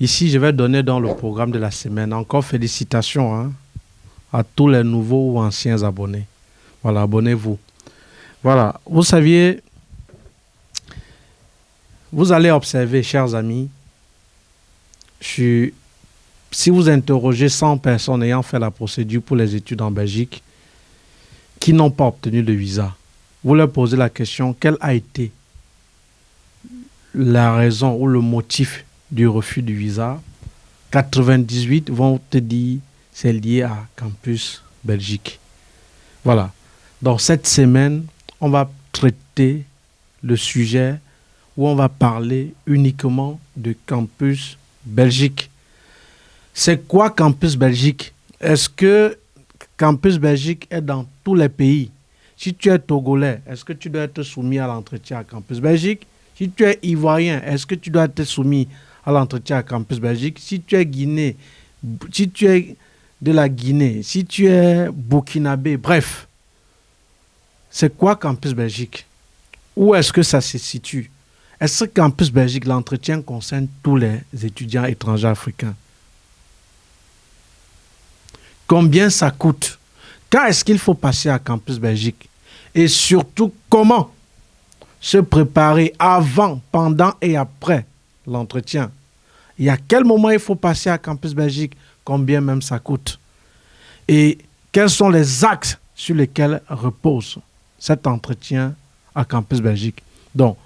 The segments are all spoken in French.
Ici, je vais donner dans le programme de la semaine. Encore félicitations hein, à tous les nouveaux ou anciens abonnés. Voilà, abonnez-vous. Voilà, vous saviez, vous allez observer, chers amis, si vous interrogez 100 personnes ayant fait la procédure pour les études en Belgique qui n'ont pas obtenu de visa, vous leur posez la question, quelle a été la raison ou le motif du refus du visa? 98 vont te dire c'est lié à Campus Belgique. Voilà. Donc cette semaine, on va traiter le sujet où on va parler uniquement de Campus Belgique. C'est quoi Campus Belgique? Est-ce que Campus Belgique est dans tous les pays? Si tu es Togolais, est-ce que tu dois être soumis à l'entretien à Campus Belgique? Si tu es Ivoirien, est-ce que tu dois être soumis à l'entretien à Campus Belgique? Si tu es Guinée, si tu es de la Guinée, si tu es Burkinabé, bref, c'est quoi Campus Belgique? Où est-ce que ça se situe? Est-ce que Campus Belgique, l'entretien concerne tous les étudiants étrangers africains? Combien ça coûte? Quand est-ce qu'il faut passer à Campus Belgique? Et surtout, comment se préparer avant, pendant et après l'entretien? Et à quel moment il faut passer à Campus Belgique? Combien même ça coûte? Et quels sont les axes sur lesquels repose cet entretien à Campus Belgique? Donc,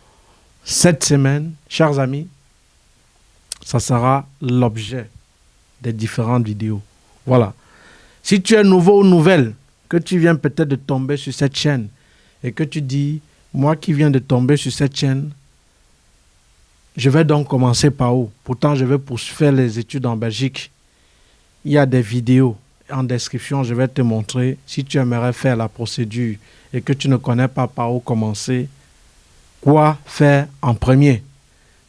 cette semaine, chers amis, ça sera l'objet des différentes vidéos. Voilà. Si tu es nouveau ou nouvelle, que tu viens peut-être de tomber sur cette chaîne et que tu dis, moi qui viens de tomber sur cette chaîne, je vais donc commencer par où? Pourtant, je vais poursuivre les études en Belgique. Il y a des vidéos en description, je vais te montrer si tu aimerais faire la procédure et que tu ne connais pas par où commencer, quoi faire en premier.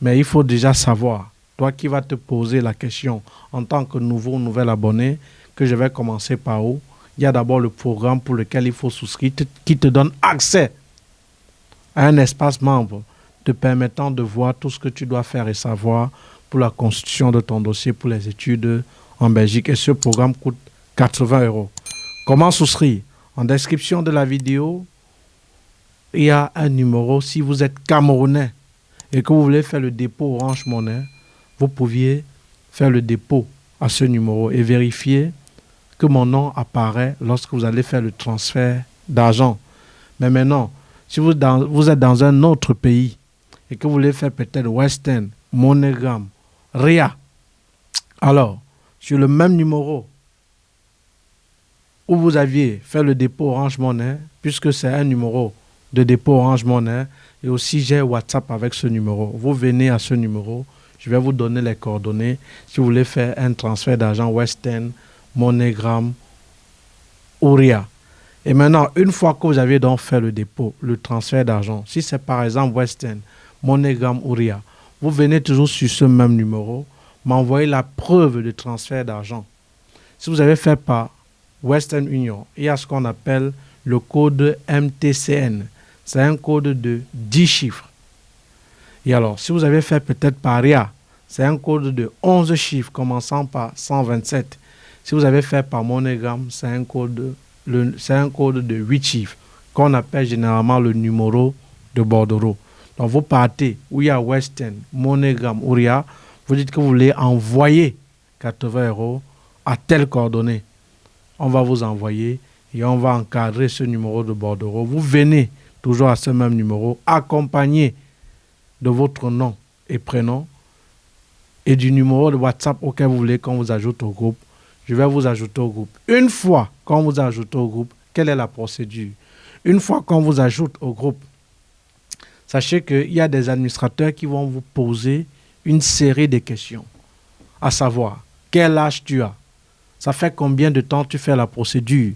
Mais il faut déjà savoir, toi qui vas te poser la question en tant que nouveau ou nouvel abonné, que je vais commencer par où? Il y a d'abord le programme pour lequel il faut souscrire qui te donne accès à un espace membre te permettant de voir tout ce que tu dois faire et savoir pour la constitution de ton dossier pour les études en Belgique. Et ce programme coûte 80 €. Comment souscrire? En description de la vidéo, il y a un numéro. Si vous êtes Camerounais et que vous voulez faire le dépôt Orange Money, vous pouviez faire le dépôt à ce numéro et vérifier que mon nom apparaît lorsque vous allez faire le transfert d'argent. Mais maintenant, si vous êtes dans un autre pays et que vous voulez faire peut-être Western, MoneyGram, RIA, alors, sur le même numéro où vous aviez fait le dépôt Orange Money, puisque c'est un numéro de dépôt Orange Money, et aussi j'ai WhatsApp avec ce numéro. Vous venez à ce numéro, je vais vous donner les coordonnées. Si vous voulez faire un transfert d'argent Western, MoneyGram, ou RIA. Et maintenant, une fois que vous avez donc fait le dépôt, le transfert d'argent, si c'est par exemple Western, MoneyGram ou RIA, vous venez toujours sur ce même numéro, m'envoyer la preuve de transfert d'argent. Si vous avez fait par Western Union, il y a ce qu'on appelle le code MTCN. C'est un code de 10 chiffres. Et alors, si vous avez fait peut-être par RIA, c'est un code de 11 chiffres commençant par 127. Si vous avez fait par MoneyGram, c'est un code de 8 chiffres qu'on appelle généralement le numéro de bordereau. Donc, vous partez où il y a Western, MoneyGram ou RIA, vous dites que vous voulez envoyer 80 € à telle coordonnée. On va vous envoyer et on va encadrer ce numéro de bordereau. Vous venez toujours à ce même numéro, accompagné de votre nom et prénom et du numéro de WhatsApp auquel vous voulez qu'on vous ajoute au groupe. Je vais vous ajouter au groupe. Une fois qu'on vous ajoute au groupe, quelle est la procédure? Une fois qu'on vous ajoute au groupe, sachez qu'il y a des administrateurs qui vont vous poser une série de questions, à savoir, quel âge tu as? Ça fait combien de temps tu fais la procédure?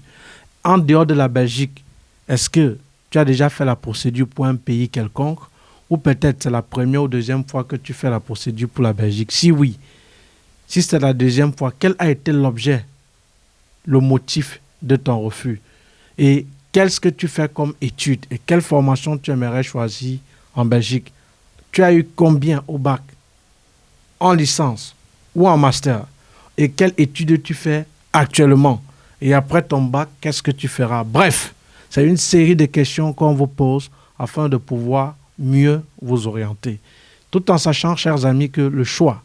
En dehors de la Belgique, est-ce que tu as déjà fait la procédure pour un pays quelconque? Ou peut-être c'est la première ou deuxième fois que tu fais la procédure pour la Belgique? Si oui, si c'est la deuxième fois, quel a été l'objet, le motif de ton refus? Et qu'est-ce que tu fais comme étude? Et quelle formation tu aimerais choisir en Belgique? Tu as eu combien au bac? En licence? ou en master? Et quelle étude tu fais actuellement? Et après ton bac, qu'est-ce que tu feras? Bref, c'est une série de questions qu'on vous pose afin de pouvoir mieux vous orienter. Tout en sachant, chers amis, que le choix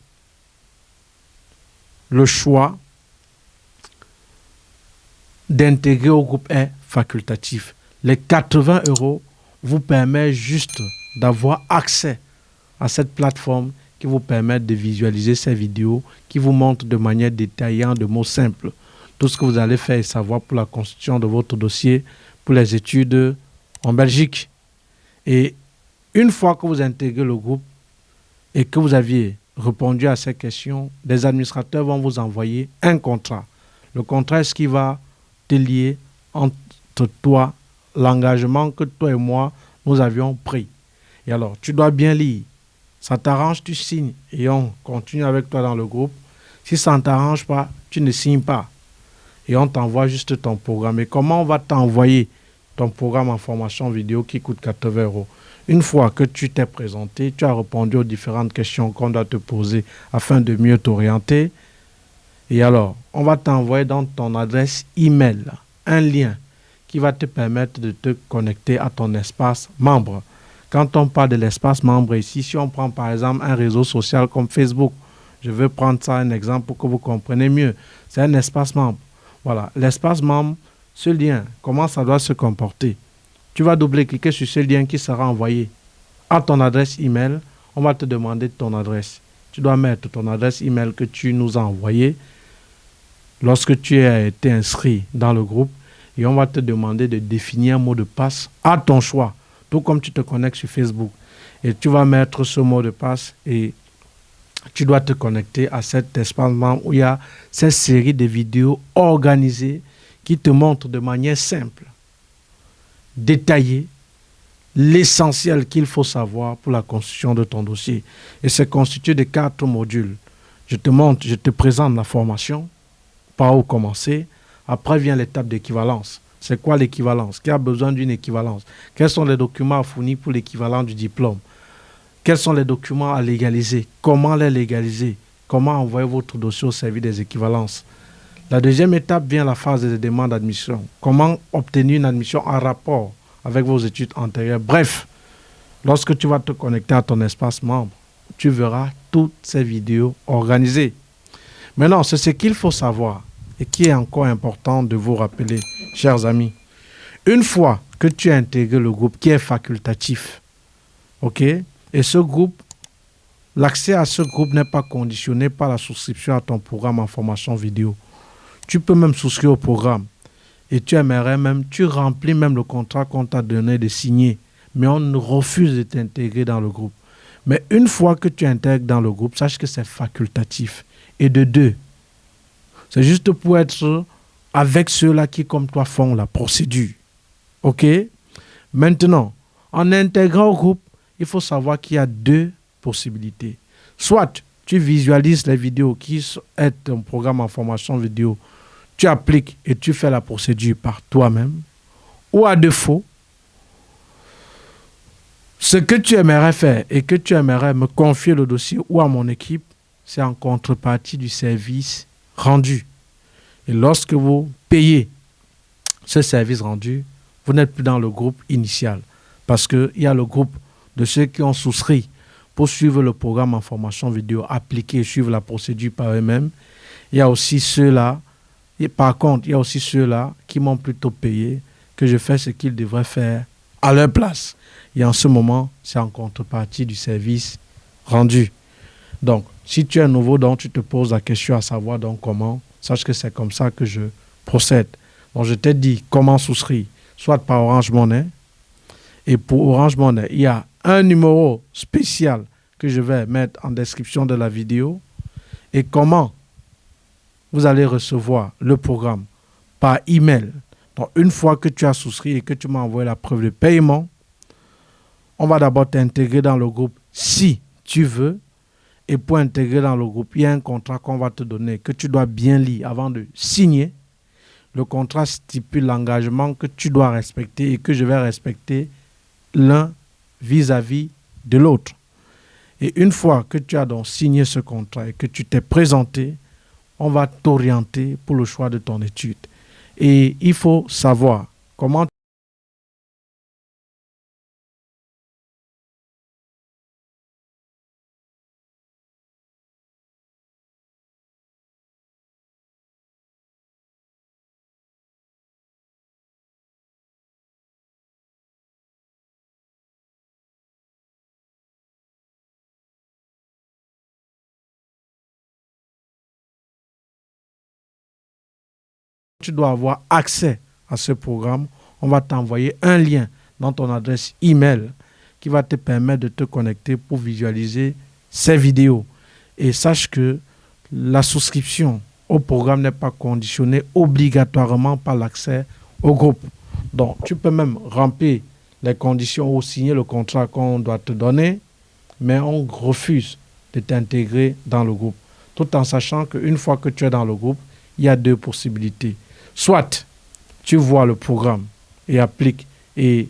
d'intégrer au groupe est facultatif. Les 80 € vous permettent juste d'avoir accès à cette plateforme qui vous permet de visualiser ces vidéos, qui vous montre de manière détaillée, de mots simples, tout ce que vous allez faire et savoir pour la constitution de votre dossier, pour les études en Belgique. Et une fois que vous intégrez le groupe et que vous aviez répondu à ces questions, les administrateurs vont vous envoyer un contrat. Le contrat est ce qui va te lier entre toi, l'engagement que toi et moi, nous avions pris. Et alors, tu dois bien lire. Ça t'arrange, tu signes et on continue avec toi dans le groupe. Si ça ne t'arrange pas, tu ne signes pas. Et on t'envoie juste ton programme. Et comment on va t'envoyer ton programme en formation vidéo qui coûte 80 €? Une fois que tu t'es présenté, tu as répondu aux différentes questions qu'on doit te poser afin de mieux t'orienter. Et alors, on va t'envoyer dans ton adresse email un lien qui va te permettre de te connecter à ton espace membre. Quand on parle de l'espace membre ici, si on prend par exemple un réseau social comme Facebook, je vais prendre ça un exemple pour que vous compreniez mieux. C'est un espace membre. Voilà, l'espace membre, ce lien, comment ça doit se comporter? Tu vas double-cliquer sur ce lien qui sera envoyé à ton adresse email. On va te demander ton adresse. Tu dois mettre ton adresse email que tu nous as envoyée lorsque tu as été inscrit dans le groupe et on va te demander de définir un mot de passe à ton choix, tout comme tu te connectes sur Facebook. Et tu vas mettre ce mot de passe et tu dois te connecter à cet espace membre où il y a cette série de vidéos organisées qui te montrent de manière simple, détaillée, l'essentiel qu'il faut savoir pour la constitution de ton dossier. Et c'est constitué de 4 modules. Je te montre, je te présente la formation, par où commencer. Après vient l'étape d'équivalence. C'est quoi l'équivalence? Qui a besoin d'une équivalence? Quels sont les documents à fournir pour l'équivalent du diplôme? Quels sont les documents à légaliser? Comment les légaliser? Comment envoyer votre dossier au service des équivalences? La deuxième étape vient la phase de demande d'admission. Comment obtenir une admission en rapport avec vos études antérieures? Bref, lorsque tu vas te connecter à ton espace membre, tu verras toutes ces vidéos organisées. Maintenant, c'est ce qu'il faut savoir et qui est encore important de vous rappeler, chers amis. Une fois que tu as intégré le groupe qui est facultatif, ok, et ce groupe, l'accès à ce groupe n'est pas conditionné par la souscription à ton programme en formation vidéo. Tu peux même souscrire au programme et tu aimerais même, tu remplis même le contrat qu'on t'a donné de signer, mais on refuse de t'intégrer dans le groupe. Mais une fois que tu intègres dans le groupe, sache que c'est facultatif. Et de deux, c'est juste pour être avec ceux-là qui, comme toi, font la procédure. OK? Maintenant, en intégrant au groupe, il faut savoir qu'il y a 2 possibilités. Soit tu visualises les vidéos qui sont un programme en formation vidéo, tu appliques et tu fais la procédure par toi-même. Ou à défaut, ce que tu aimerais faire et que tu aimerais me confier le dossier ou à mon équipe, c'est en contrepartie du service rendu. Et lorsque vous payez ce service rendu, vous n'êtes plus dans le groupe initial. Parce qu'il y a le groupe de ceux qui ont souscrit pour suivre le programme en formation vidéo, appliquer et suivre la procédure par eux-mêmes. Il y a aussi ceux-là, et par contre, il y a aussi ceux-là qui m'ont plutôt payé, que je fais ce qu'ils devraient faire à leur place. Et en ce moment, c'est en contrepartie du service rendu. Donc, si tu es nouveau, donc tu te poses la question à savoir donc comment, sache que c'est comme ça que je procède. Donc, je t'ai dit comment souscrire, soit par Orange Money. Et pour Orange Money, il y a un numéro spécial que je vais mettre en description de la vidéo. Et comment vous allez recevoir le programme par email. Donc, une fois que tu as souscrit et que tu m'as envoyé la preuve de paiement, on va d'abord t'intégrer dans le groupe si tu veux. Et pour intégrer dans le groupe, il y a un contrat qu'on va te donner que tu dois bien lire avant de signer. Le contrat stipule l'engagement que tu dois respecter et que je vais respecter l'un vis-à-vis de l'autre. Et une fois que tu as donc signé ce contrat et que tu t'es présenté, on va t'orienter pour le choix de ton étude. Et il faut savoir comment tu dois avoir accès à ce programme. On va t'envoyer un lien dans ton adresse email qui va te permettre de te connecter pour visualiser ces vidéos. Et sache que la souscription au programme n'est pas conditionnée obligatoirement par l'accès au groupe. Donc, tu peux même remplir les conditions ou signer le contrat qu'on doit te donner, mais on refuse de t'intégrer dans le groupe. Tout en sachant qu'une fois que tu es dans le groupe, il y a deux possibilités. Soit tu vois le programme et appliques et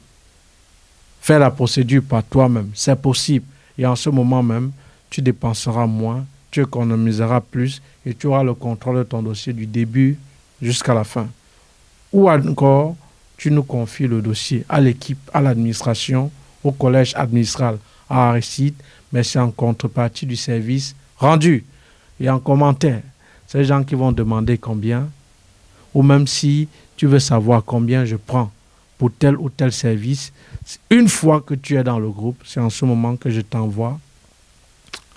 fais la procédure par toi-même. C'est possible. Et en ce moment même, tu dépenseras moins, tu économiseras plus et tu auras le contrôle de ton dossier du début jusqu'à la fin. Ou encore, tu nous confies le dossier à l'équipe, à l'administration, au collège administral à Aristide, mais c'est en contrepartie du service rendu. Et en commentaire, c'est les gens qui vont demander combien, ou même si tu veux savoir combien je prends pour tel ou tel service, une fois que tu es dans le groupe, c'est en ce moment que je t'envoie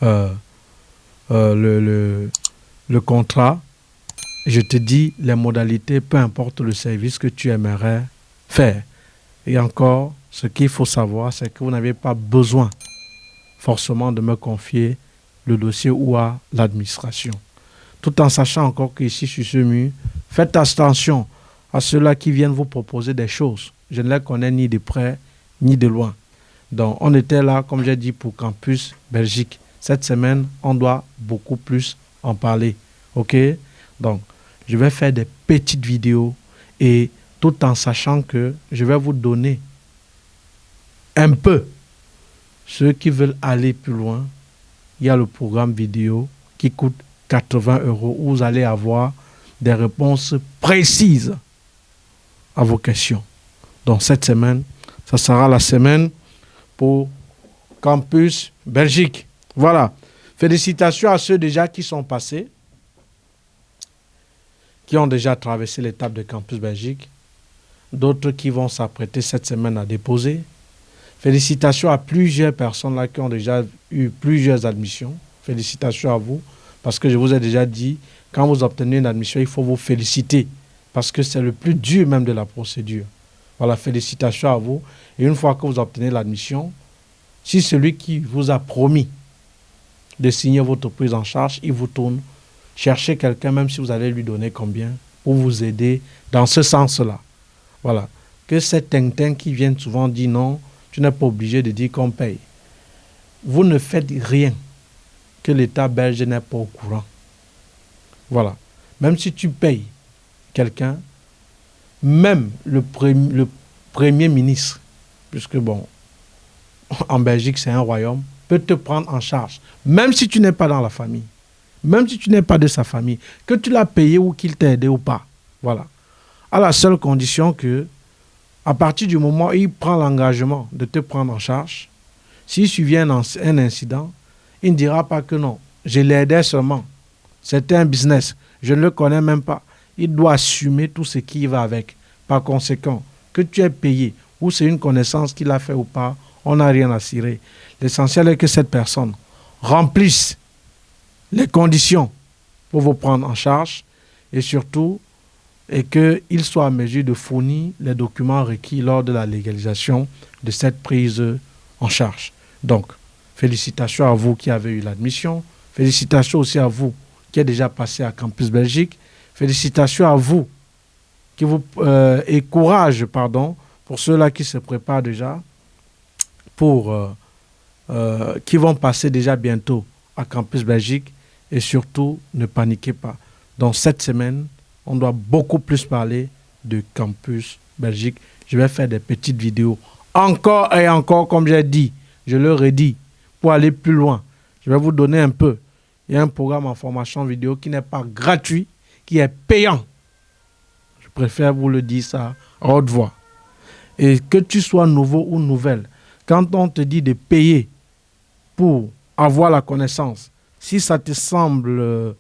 le contrat. Je te dis les modalités, peu importe le service que tu aimerais faire. Et encore, ce qu'il faut savoir, c'est que vous n'avez pas besoin forcément de me confier le dossier ou à l'administration. Tout en sachant encore qu'ici, sur ce mur, faites attention à ceux-là qui viennent vous proposer des choses. Je ne les connais ni de près, ni de loin. Donc, on était là, comme j'ai dit, pour Campus Belgique. Cette semaine, on doit beaucoup plus en parler. OK? Donc, je vais faire des petites vidéos et tout en sachant que je vais vous donner un peu. Ceux qui veulent aller plus loin, il y a le programme vidéo qui coûte 80 € où vous allez avoir des réponses précises à vos questions. Donc cette semaine, ça sera la semaine pour Campus Belgique. Voilà. Félicitations à ceux déjà qui sont passés, qui ont déjà traversé l'étape de Campus Belgique, d'autres qui vont s'apprêter cette semaine à déposer. Félicitations à plusieurs personnes là qui ont déjà eu plusieurs admissions. Félicitations à vous, parce que je vous ai déjà dit, quand vous obtenez une admission, il faut vous féliciter, parce que c'est le plus dur même de la procédure. Voilà, félicitations à vous. Et une fois que vous obtenez l'admission, si celui qui vous a promis de signer votre prise en charge, il vous tourne, cherchez quelqu'un, même si vous allez lui donner combien, pour vous aider dans ce sens-là. Voilà. Que ces Tintin qui viennent souvent dire non, tu n'es pas obligé de dire qu'on paye. Vous ne faites rien que l'État belge n'est pas au courant. Voilà. Même si tu payes quelqu'un, même le Premier ministre, puisque bon, en Belgique c'est un royaume, peut te prendre en charge, même si tu n'es pas dans la famille, même si tu n'es pas de sa famille, que tu l'as payé ou qu'il t'a aidé ou pas. Voilà. À la seule condition que, à partir du moment où il prend l'engagement de te prendre en charge, s'il survient un incident, il ne dira pas que non, je l'aidais seulement. C'était un business, je ne le connais même pas. Il doit assumer tout ce qui va avec. Par conséquent, que tu aies payé ou c'est une connaissance qu'il a fait ou pas, on n'a rien à cirer. L'essentiel est que cette personne remplisse les conditions pour vous prendre en charge et surtout et qu'il soit en mesure de fournir les documents requis lors de la légalisation de cette prise en charge. Donc, félicitations à vous qui avez eu l'admission. Félicitations aussi à vous qui êtes déjà passé à Campus Belgique. Félicitations à vous et courage, pardon, pour ceux-là qui se préparent déjà, qui vont passer déjà bientôt à Campus Belgique. Et surtout, ne paniquez pas. Dans cette semaine, on doit beaucoup plus parler de Campus Belgique. Je vais faire des petites vidéos. Encore et encore, comme j'ai dit, je le redis, pour aller plus loin. Je vais vous donner un peu. Il y a un programme en formation vidéo qui n'est pas gratuit, qui est payant. Je préfère vous le dire ça à haute voix. Et que tu sois nouveau ou nouvelle, quand on te dit de payer pour avoir la connaissance, si ça te semble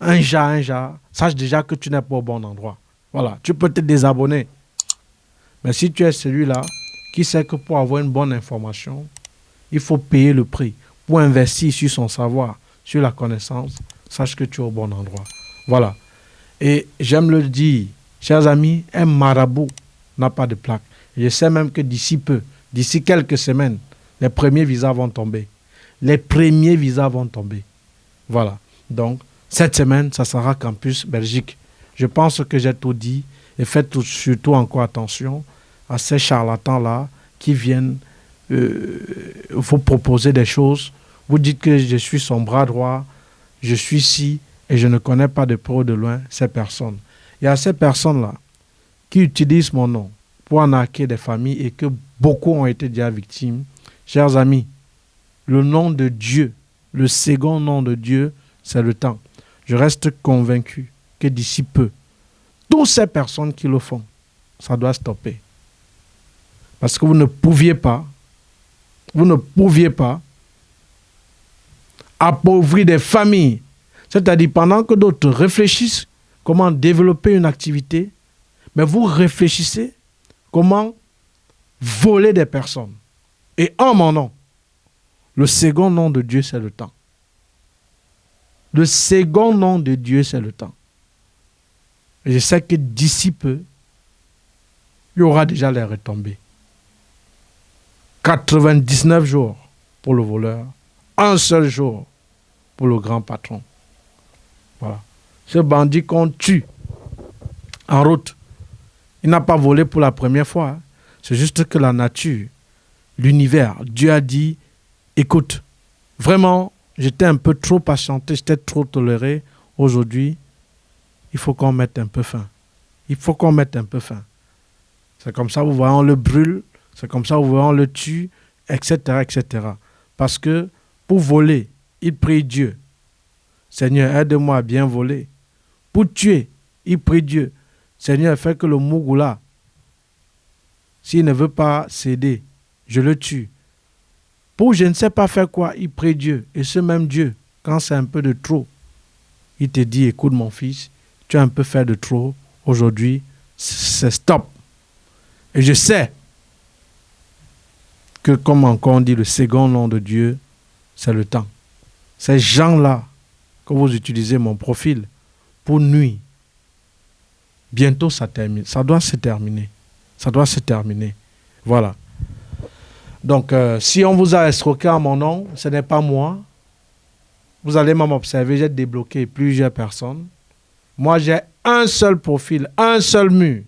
un jar, sache déjà que tu n'es pas au bon endroit. Voilà, tu peux te désabonner. Mais si tu es celui-là qui sait que pour avoir une bonne information, il faut payer le prix pour investir sur son savoir, sur la connaissance, sache que tu es au bon endroit. Voilà. Et j'aime le dire, chers amis, un marabout n'a pas de plaque. Je sais même que d'ici peu, d'ici quelques semaines, les premiers visas vont tomber. Les premiers visas vont tomber. Voilà. Donc, cette semaine, ça sera Campus Belgique. Je pense que j'ai tout dit et faites surtout encore attention à ces charlatans-là qui viennent vous proposer des choses. Vous dites que je suis son bras droit, je suis ci et je ne connais pas de près ou de loin ces personnes. Il y a ces personnes-là qui utilisent mon nom pour arnaquer des familles et que beaucoup ont été déjà victimes. Chers amis, le nom de Dieu, le second nom de Dieu, c'est le temps. Je reste convaincu que d'ici peu, toutes ces personnes qui le font, ça doit stopper. Parce que vous ne pouviez pas appauvrir des familles. C'est-à-dire pendant que d'autres réfléchissent comment développer une activité, mais vous réfléchissez comment voler des personnes. Et en mon nom, le second nom de Dieu, c'est le temps. Le second nom de Dieu, c'est le temps. Et je sais que d'ici peu, il y aura déjà les retombées. 99 jours pour le voleur, un seul jour pour le grand patron. Voilà. Ce bandit qu'on tue en route, il n'a pas volé pour la première fois. Hein. C'est juste que la nature, l'univers, Dieu a dit, écoute, vraiment, j'étais un peu trop patienté, j'étais trop toléré. Aujourd'hui, il faut qu'on mette un peu fin. Il faut qu'on mette un peu fin. C'est comme ça, vous voyez, on le brûle. C'est comme ça, vous voyez, on le tue, etc., etc. Parce que pour voler, il prie Dieu. Seigneur, aide-moi à bien voler. Pour tuer, il prie Dieu. Seigneur, fais que le Mougoula, s'il ne veut pas céder, je le tue. Pour je ne sais pas faire quoi, il prie Dieu. Et ce même Dieu, quand c'est un peu de trop, il te dit, écoute mon fils, tu as un peu fait de trop. Aujourd'hui, c'est stop. Et je sais que, comme encore on dit, le second nom de Dieu, c'est le temps. Ces gens-là, que vous utilisez mon profil pour nuire, bientôt ça termine. Ça doit se terminer. Ça doit se terminer. Voilà. Donc, si on vous a escroqué à mon nom, ce n'est pas moi. Vous allez même observer, j'ai débloqué plusieurs personnes. Moi, j'ai un seul profil, un seul mur.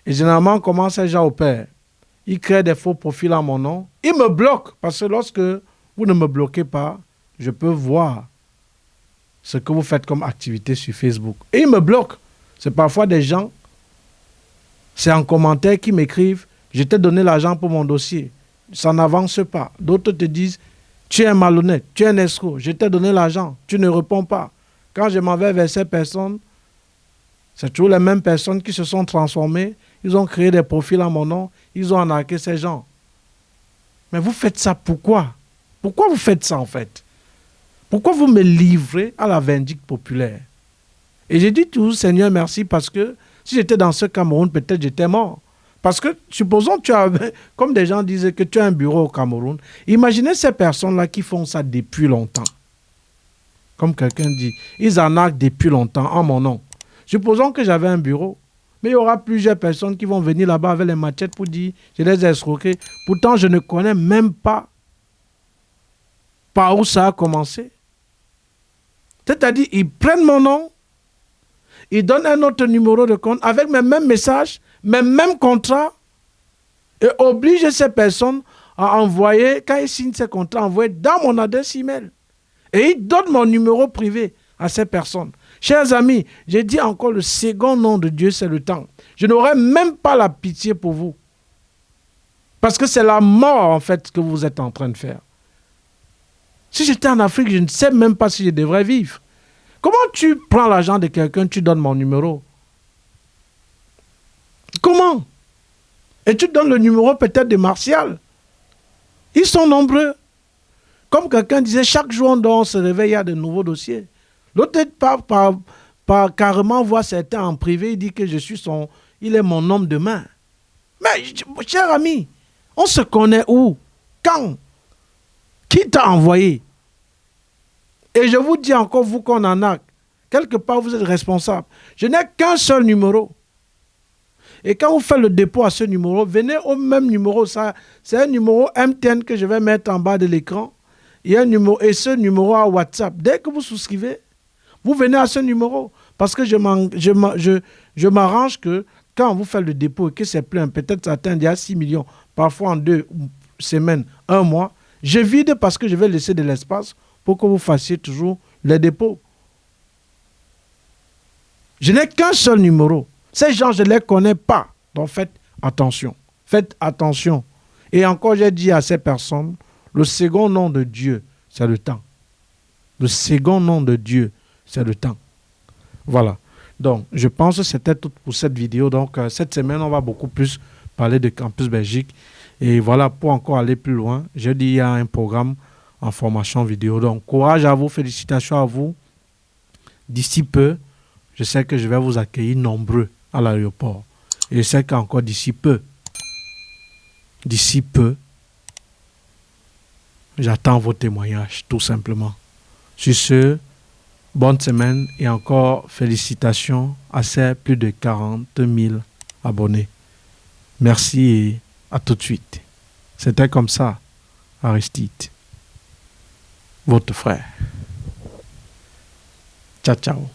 Et généralement, comment ces gens opèrent? Ils créent des faux profils à mon nom. Ils me bloquent parce que lorsque vous ne me bloquez pas, je peux voir ce que vous faites comme activité sur Facebook. Et ils me bloquent. C'est parfois des gens, c'est en commentaire qui m'écrivent, je t'ai donné l'argent pour mon dossier. Ça n'avance pas. D'autres te disent, tu es malhonnête, tu es un escroc, je t'ai donné l'argent, tu ne réponds pas. Quand je m'en vais vers ces personnes, c'est toujours les mêmes personnes qui se sont transformées. Ils ont créé des profils à mon nom. Ils ont arnaqué ces gens. Mais vous faites ça pourquoi? Pourquoi vous faites ça en fait? Pourquoi vous me livrez à la vindicte populaire? Et j'ai dit toujours, Seigneur, merci, parce que si j'étais dans ce Cameroun, peut-être j'étais mort. Parce que, supposons que tu as, comme des gens disaient que tu as un bureau au Cameroun, imaginez ces personnes-là qui font ça depuis longtemps. Comme quelqu'un dit, ils arnaquent depuis longtemps en mon nom. Supposons que j'avais un bureau, mais il y aura plusieurs personnes qui vont venir là-bas avec les machettes pour dire, je les ai escroqués. Pourtant, je ne connais même pas par où ça a commencé. C'est-à-dire, ils prennent mon nom, ils donnent un autre numéro de compte avec mes mêmes messages, mes mêmes contrats, et obligent ces personnes à envoyer, quand ils signent ces contrats, envoyer dans mon adresse email. Et ils donnent mon numéro privé à ces personnes. Chers amis, j'ai dit encore, le second nom de Dieu, c'est le temps. Je n'aurai même pas la pitié pour vous. Parce que c'est la mort, en fait, que vous êtes en train de faire. Si j'étais en Afrique, je ne sais même pas si je devrais vivre. Comment tu prends l'argent de quelqu'un, tu donnes mon numéro? Comment? Et tu donnes le numéro peut-être de Martial. Ils sont nombreux. Comme quelqu'un disait, chaque jour on se réveille, il y a de nouveaux dossiers. L'autre par carrément voit certains en privé, il dit que il est mon homme de main. Mais, cher ami, on se connaît où? Quand? Qui t'a envoyé? Et je vous dis encore, vous qu'on en a, quelque part vous êtes responsable. Je n'ai qu'un seul numéro. Et quand vous faites le dépôt à ce numéro, venez au même numéro. C'est un numéro MTN que je vais mettre en bas de l'écran. Il y a un numéro, et ce numéro a WhatsApp. Dès que vous souscrivez, vous venez à ce numéro. Parce que je m'arrange que quand vous faites le dépôt et que c'est plein, peut-être ça atteint déjà 6 millions, parfois en 2 semaines, 1 mois, je vide parce que je vais laisser de l'espace pour que vous fassiez toujours les dépôts. Je n'ai qu'un seul numéro. Ces gens, je ne les connais pas. Donc faites attention. Faites attention. Et encore, j'ai dit à ces personnes, le second nom de Dieu, c'est le temps. Le second nom de Dieu, c'est le temps. Voilà. Donc, je pense que c'était tout pour cette vidéo. Donc, cette semaine, on va beaucoup plus parler de Campus Belgique. Et voilà, pour encore aller plus loin, j'ai dit il y a un programme en formation vidéo. Donc, courage à vous, félicitations à vous. D'ici peu, je sais que je vais vous accueillir nombreux à l'aéroport. Et je sais qu'encore d'ici peu, j'attends vos témoignages, tout simplement. Sur ce, bonne semaine et encore félicitations à ces plus de 40 000 abonnés. Merci et à tout de suite. C'était comme ça, Aristide, votre frère. Ciao, ciao.